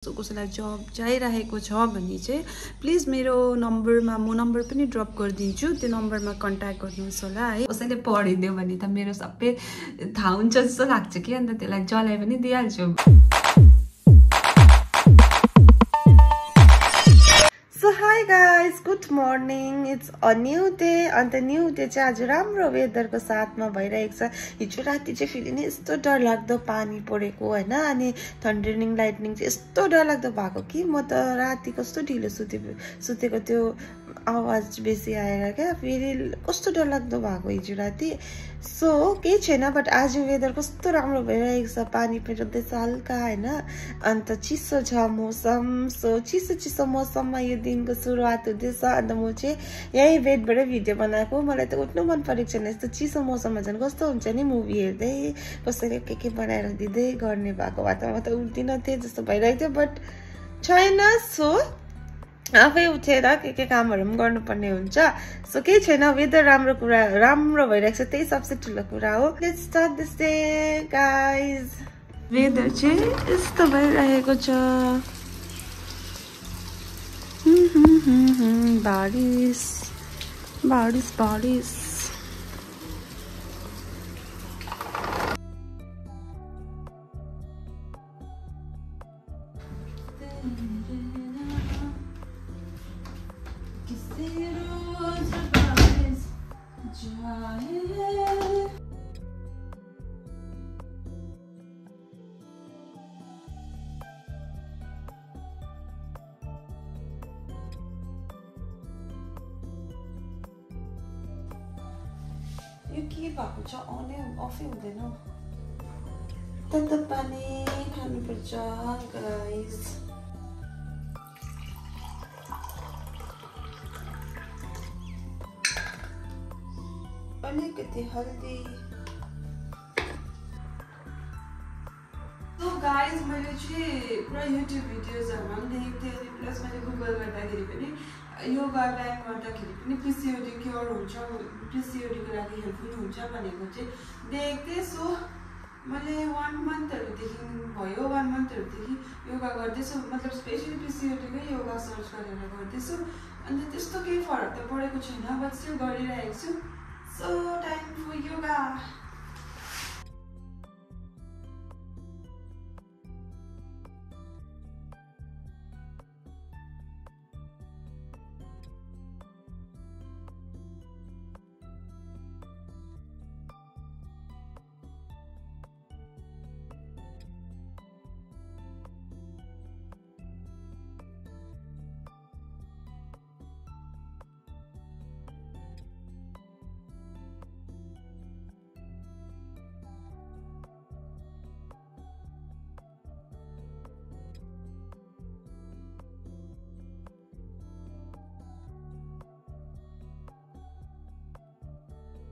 कसैलाई जब चाहिरहेको छ भने चाहिँ प्लिज मेरो नम्बरमा म नम्बर पनि ड्रप गरिदिन्छु, त्यो नम्बरमा कन्ट्याक्ट गर्नुहोस् होला है। कसैले पढिदियो भने त मेरो सबै थाहा हुन्छ जस्तो लाग्छ कि, अन्त त्यसलाई जलाइ पनि दिइहाल्छु। So hi guys, good morning. It's a new day. अन्त न्यू डे चाहिँ आज राम्रो वेदरको साथमा भइरहेको छ। हिजो राति चाहिँ फेरि नि यस्तो डरलाग्दो पानी परेको हैन, अनि थन्डरिङ लाइटनिङ चाहिँ यस्तो डरलाग्दो भएको कि म त राति कस्तो ढिलो सुतेको त्यो आवाज बेसी आएर क्या, फेरि कस्तो डरलाग्दो भएको हिजो राति। सो केही छैन, बट आज वेदर कस्तो राम्रो भइरहेको छ, पानी परिँदैछ हल्का हैन, अन्त चिसो छ मौसम। सो चिसो मौसममा यो दिनको सुरुवात हुँदैछ। अन्त म चाहिँ यही बेडबाटै भिडियो बनाएको। मलाई त उठ्नु मन परेको छैन, यस्तो चिसो मौसममा झन् कस्तो हुन्छ नि, मुभी हेर्दै कसैले के बनाएर दिँदै गर्ने भएको भए त म त उठ्दिनँ थिएँ जस्तो भइरहेको थियो, बट छैन। सो आफै उठेर के कामहरू पनि गर्नुपर्ने हुन्छ। सो केही छैन, वेदर राम्रो भइरहेको छ, त्यही सबसे ठुलो कुरा हो। Let's start this day guys. Weather चाहिँ यस्तो भइरहेको छ, बारिस बारिस बारिस। यो के भएको छ, अफै हुँदैन। तातो पानी खानुपर्छ गाइज। अलिकति हल्दी। सो गाइज मैले चाहिँ पुरा युट्युब भिडियोजहरूमा पनि देखेको थिएँ, अनि प्लस मैले गुगल गर्दाखेरि पनि योगा ब्यायाम गर्दाखेरि पनि पिसिओडी क्योर हुन्छ, पिसिओडीको लागि हेल्पफुल हुन्छ भनेको चाहिँ देखेको थिएँ। सो मैले 1 मन्थहरूदेखि भयो, 1 मन्थहरूदेखि योगा गर्दैछु, मतलब स्पेसली पिसिओडीकै योगा सर्च गरेर गर्दैछु। अन्त त्यस्तो केही फरक त परेको छैन, बट स्टिल गरिरहेको छु। So time for yoga.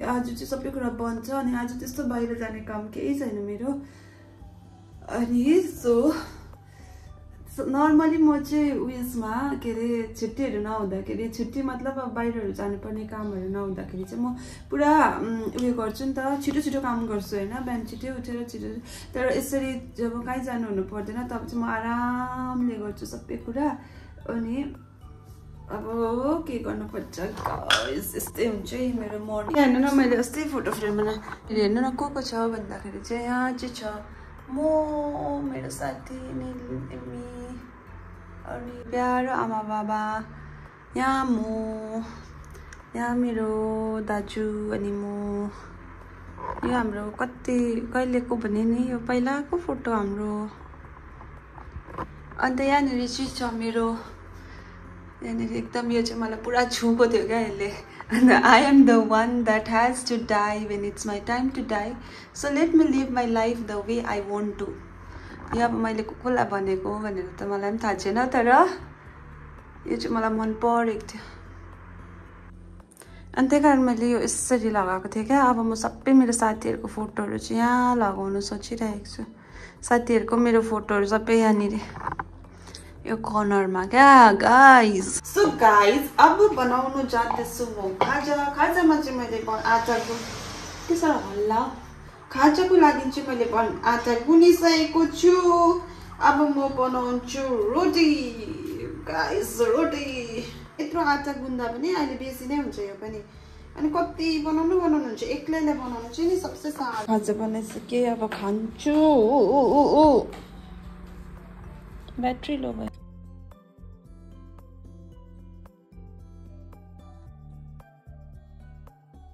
आज चाहिँ सबै कुरा बन्द छ, अनि आज त्यस्तो बाहिर जाने काम केही छैन मेरो। अनि सो नर्मली म चाहिँ उयसमा के अरे छुट्टीहरू नहुँदाखेरि, छुट्टी मतलब अब बाहिरहरू जानुपर्ने कामहरू नहुँदाखेरि चाहिँ म पुरा उयो गर्छु नि त, छिटो काम गर्छु होइन, बिहान छिटै उठेर छिटो। तर यसरी जब कहीँ जानु हुनु पर्दैन तब चाहिँ म आरामले गर्छु सबै कुरा। अनि अब के गर्नुपर्छ गाइस, यस्तै हुन्छ है मेरो मर्निङ। हेर्नु न, मैले यस्तै फोटो फ्रेममा हेर्नु न को छ भन्दाखेरि चाहिँ यहाँ चाहिँ छ म, मेरो साथी निलमी, अनि प्यारो आमा बाबा, यहाँ म, यहाँ मेरो दाजु, अनि म। यो हाम्रो कहिलेको भने नि यो पहिलाको फोटो हाम्रो। अन्त यहाँनिर चाहिँ छ मेरो, यहाँनिर एकदम यो चाहिँ मलाई पुरा छुको थियो क्या यसले। And I am the one that has to die when it's my time to die, so let me live my life the way I want to. यो अब मैले कसलाई भनेको भनेर त मलाई पनि थाहा छैन, तर यो चाहिँ मलाई मन परेको थियो, अनि त्यही कारण मैले यो यसरी लगाएको थिएँ क्या। अब म सबै मेरो साथीहरूको फोटोहरू चाहिँ यहाँ लगाउनु सोचिरहेको छु। साथीहरूको मेरो फोटोहरू सबै यहाँनिर यो कर्नरमा क्या गाइज। सो गाइज अब बनाउनु जाँदैछु म खाजामा चाहिँ मैले आचारको के साह्रो हल्ला, खाजाको लागि चाहिँ मैले आटा गुनिसकेको छु। अब म बनाउँछु रोटी गाइस रोटी यत्रो आटा गुन्दा पनि अहिले बेसी नै हुन्छ यो पनि अनि कति बनाउनु हुन्छ एक्लैले बनाउनु चाहिँ नि सबसे साह्रो खाजा बनाइसके अब खान्छु ब्याट्री लो भयो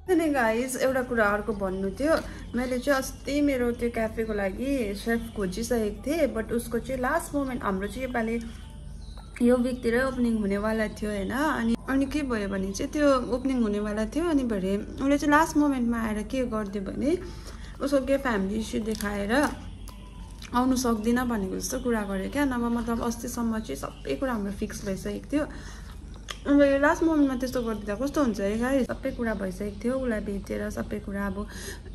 अनि गाइस एउटा कुरा अर्को भन्नु थियो मैले चाहिँ अस्ति मेरो त्यो क्याफेको लागि सेफ खोजिसकेको थिएँ बट उसको चाहिँ लास्ट मोमेन्ट हाम्रो चाहिँ योपालि यो विकतिरै ओपनिङ हुनेवाला थियो होइन अनि के भयो भने चाहिँ त्यो ओपनिङ हुनेवाला थियो अनि भरे उसले चाहिँ लास्ट मोमेन्टमा आएर के गरिदियो भने उसको के फ्यामिली इस्यु देखाएर आउनु सक्दिनँ भनेको जस्तो कुरा गर्यो क्या नभए मतलब अस्तिसम्म चाहिँ सबै कुरा हाम्रो फिक्स भइसकेको थियो अब यो लास्ट मोमेन्टमा त्यस्तो गरिदिँदा कस्तो हुन्छ है गाइस सबै कुरा भइसकेको थियो उसलाई भेटेर सबै कुरा अब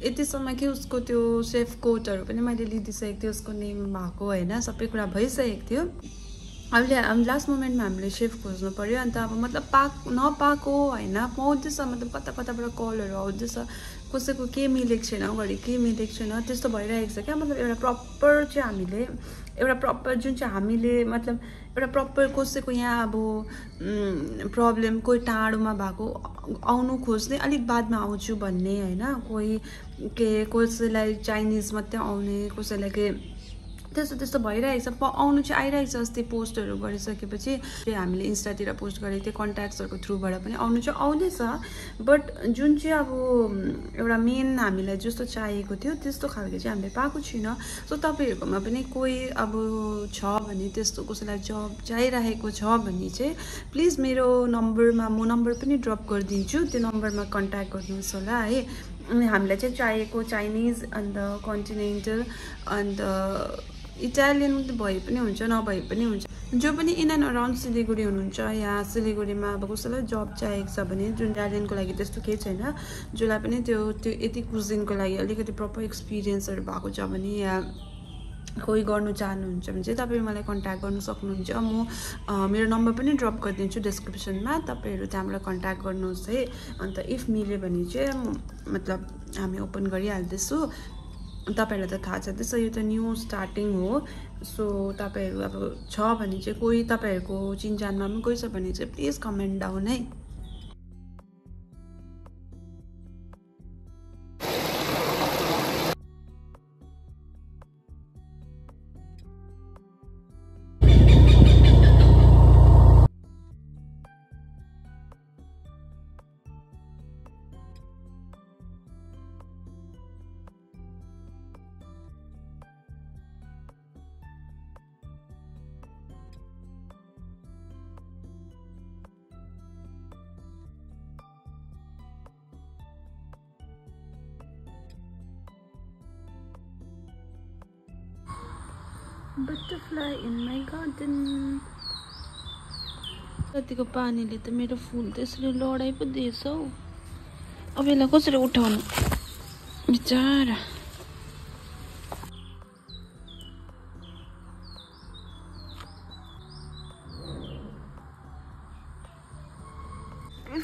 यतिसम्म कि उसको त्यो सेफ कोटहरू पनि मैले लिइदिइसकेको थिएँ उसको नेम भएको होइन सबै कुरा भइसकेको थियो अब लास्ट मोमेन्टमा हामीले सेफ खोज्नु पर्यो अन्त अब मतलब नपाएको होइन पाउँदैछ मतलब कता कताबाट कलहरू आउँदैछ कसैको के मिलेको छैन घरि के मिलेको छैन त्यस्तो भइरहेको छ क्या मतलब एउटा प्रपर चाहिँ हामीले एउटा प्रपर जुन चाहिँ हामीले मतलब एउटा प्रपर कसैको यहाँ अब प्रब्लम कोही टाढोमा भएको आउनु खोज्ने अलिक बादमा आउँछु भन्ने होइन कोही के कसैलाई चाइनिज मात्रै आउने कसैलाई के त्यस्तो भइरहेको छ आउनु चाहिँ आइरहेको छ अस्ति पोस्टहरू गरिसकेपछि हामीले इन्स्टातिर पोस्ट गरेको थियो कन्ट्याक्ट्सहरूको थ्रुबाट पनि आउनु चाहिँ आउँदैछ बट जुन चाहिँ अब एउटा मेन हामीलाई जस्तो चाहिएको थियो त्यस्तो खालको चाहिँ हामीले पाएको छैन सो तपाईँहरूकोमा पनि कोही अब छ भने त्यस्तो कसैलाई जब चाहिरहेको छ भने चाहिँ प्लिज मेरो नम्बरमा म नम्बर पनि ड्रप गरिदिन्छु त्यो नम्बरमा कन्ट्याक्ट गर्नुहोस् होला है अनि हामीलाई चाहिँ चाहिएको चाइनिज अन्त कन्टिनेन्टल अन्त इटालियन भए पनि हुन्छ नभए पनि हुन्छ जो पनि इन एन्ड अराउन्ड सिलिगुडी हुनुहुन्छ या सिलिगुडीमा अब कसैलाई जब चाहिएको छ भने जुन इटालियनको लागि त्यस्तो केही छैन जसलाई पनि त्यो यति कुजिनको लागि अलिकति प्रपर एक्सपिरियन्सहरू भएको छ भने या कोही गर्नु चाहनुहुन्छ भने चाहिँ तपाईँ मलाई कन्ट्याक्ट गर्नु सक्नुहुन्छ म मेरो नम्बर पनि ड्रप गरिदिन्छु डिस्क्रिप्सनमा तपाईँहरू त्यहाँबाट कन्ट्याक्ट गर्नुहोस् है अन्त इफ मिल्यो भने चाहिँ मतलब हामी ओपन गरिहाल्दैछु तपाईहरुलाई त थाहा छँदैछ यो त न्यू स्टार्टिङ हो सो तपाईहरु अब छ भने चाहिँ कोही तपाईहरुको चिनजानमा पनि कोही छ भने चाहिँ प्लिज कमेन्ट डाउन है Butterfly in my garden. कतिको पानीले त मेरो फुल त्यसरी लडाइ पो दिएछ हौ अब यसलाई कसरी उठाउनु बिचारा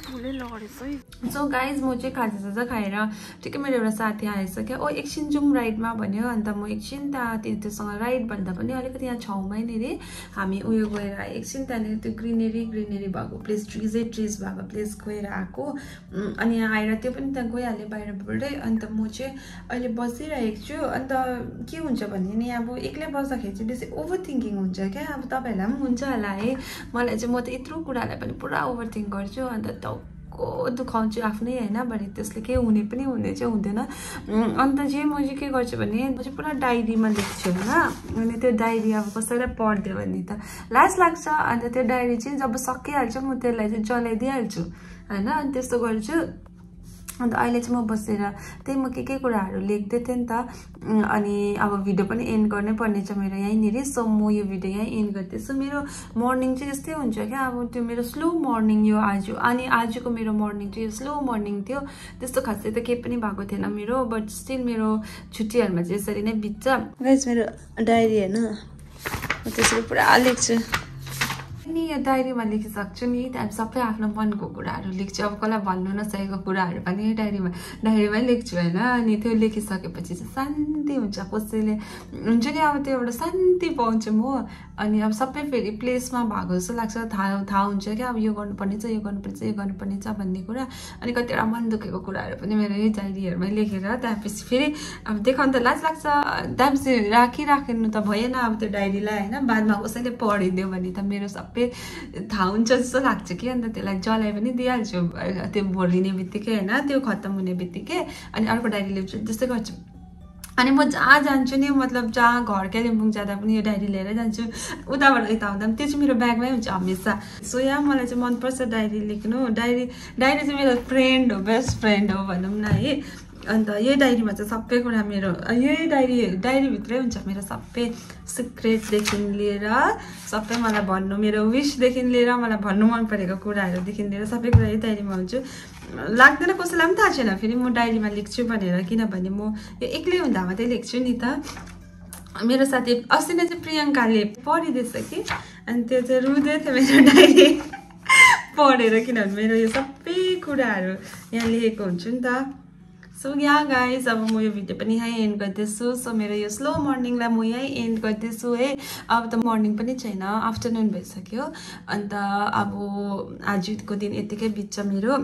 फुलै लडेछ है सो गाइज म चाहिँ खाजासाजा खाएर ठिकै मेरो एउटा साथी आएछ क्या ओ एकछिन जाउँ राइडमा भन्यो अन्त म एकछिन त्योसँग राइड भन्दा पनि अलिकति यहाँ छाउमै नि रे हामी उयो गएर एकछिन त्यहाँनिर त्यो ग्रिनेरी भएको प्लेस ट्रिज भएको प्लेस गएर आएको अनि यहाँ आएर त्यो पनि त्यहाँ गइहाल्यो बाहिरबाटै अन्त म चाहिँ अहिले बसिरहेको छु अन्त के हुन्छ भने नि अब एक्लै बस्दाखेरि चाहिँ बेसी ओभर थिङ्किङ हुन्छ क्या अब तपाईँहरूलाई पनि हुन्छ होला है मलाई चाहिँ म त यत्रो कुरालाई पनि पुरा ओभर थिङ्क गर्छु अन्त टाउको दुखाउँछु आफ्नै होइन भरे त्यसले के हुने पनि हुने चाहिँ हुँदैन अन्त चाहिँ म चाहिँ के गर्छु भने म चाहिँ पुरा डायरीमा लेख्छु होइन अनि त्यो डायरी अब कसैलाई पढ्दियो भने त लाज लाग्छ अन्त त्यो डायरी चाहिँ जब सकिहाल्छ म त्यसलाई चाहिँ जलाइदिइहाल्छु होइन अनि त्यस्तो गर्छु अन्त अहिले चाहिँ म बसेर त्यही म के कुराहरू लेख्दै थिएँ नि त अनि अब भिडियो पनि एन्ड गर्नै पर्ने छ मेरो यहीँनिर सो म यो भिडियो यहीँ एन्ड गर्दैछु मेरो मर्निङ चाहिँ यस्तै हुन्छ क्या अब त्यो मेरो स्लो मर्निङ यो आज अनि आजको मेरो मर्निङ चाहिँ स्लो मर्निङ थियो त्यस्तो खासै त केही पनि भएको थिएन मेरो बट स्टिल मेरो छुट्टीहरूमा चाहिँ यसरी नै बित्छ गाइस मेरो डायरी होइन म त्यसरी पुरा लेख्छु नि यो डायरीमा लेखिसक्छु नि त्यहाँ सबै आफ्नो मनको कुराहरू लेख्छु अब कसलाई भन्नु नसकेको कुराहरू पनि डायरीमै लेख्छु होइन अनि त्यो लेखिसकेपछि चाहिँ शान्ति हुन्छ कसैले हुन्छ नि अब त्यो एउटा शान्ति पाउँछु म अनि अब सबै फेरि प्लेसमा भएको जस्तो लाग्छ थाहा हुन्छ क्या अब यो गर्नुपर्ने छ यो गर्नुपर्ने छ भन्ने कुरा अनि कतिवटा मन दुखेको कुराहरू पनि मेरो यही डायरीहरूमै लेखेर त्यसपछि फेरि अब देखाउनु त लाज लाग्छ त्यसपछि राखिराख्नु त भएन अब त्यो डायरीलाई होइन बादमा कसैले पढिदियो भने त मेरो सबै थाहा हुन्छ जस्तो लाग्छ कि अन्त त्यसलाई जलाइ पनि दिइहाल्छु त्यो भोलिने बित्तिकै होइन त्यो खत्तम हुने बित्तिकै अनि अर्को डायरी ल्याउँछु त्यस्तै गर्छु अनि म जहाँ जान्छु नि मतलब जहाँ घर कालिम्पोङ जाँदा पनि यो डायरी लिएर जान्छु उताबाट यता आउँदा पनि त्यो चाहिँ मेरो ब्यागमै हुन्छ हमेसा सो यहाँ मलाई चाहिँ मनपर्छ डायरी लेख्नु डायरी चाहिँ मेरो फ्रेन्ड हो बेस्ट फ्रेन्ड हो भनौँ न है अन्त यही डायरीमा चाहिँ सबै कुरा मेरो यही डायरीभित्रै हुन्छ मेरो सबै सिक्रेटदेखि लिएर सबै मलाई भन्नु मेरो विशदेखि लिएर मलाई भन्नु मन परेको कुराहरूदेखि लिएर सबै कुरा यही डायरीमा हुन्छु लाग्दैन कसैलाई पनि थाहा छैन फेरि म डायरीमा लेख्छु भनेर किनभने म यो एक्लै हुँदा मात्रै लेख्छु नि त मेरो साथी अस्ति नै चाहिँ प्रियङ्काले पढिदिएछ कि अनि त्यो चाहिँ रुँदै थियो मेरो डायरी पढेर किनभने मेरो यो सबै कुराहरू यहाँ लेखेको हुन्छु नि त सो यहाँ गाइज अब म यो भिडियो पनि यहीँ एन्ड गर्दैछु सो मेरो यो स्लो मर्निङलाई म यहीँ एन्ड गर्दैछु है अब त मर्निङ पनि छैन आफ्टरनुन भइसक्यो अन्त अब आजको दिन यतिकै बित्छ मेरो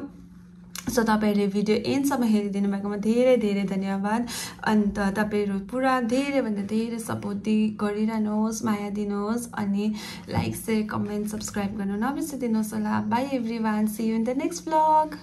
सो तपाईँहरूले भिडियो एन्डसम्म हेरिदिनु भएकोमा धेरै धेरै धन्यवाद अन्त तपाईँहरू पुरा धेरैभन्दा धेरै सपोर्ट गरिरहनुहोस् माया दिनुहोस् अनि लाइक शेयर कमेन्ट सब्सक्राइब गर्नु नबिर्सिदिनुहोस् होला bye everyone see you in the next blog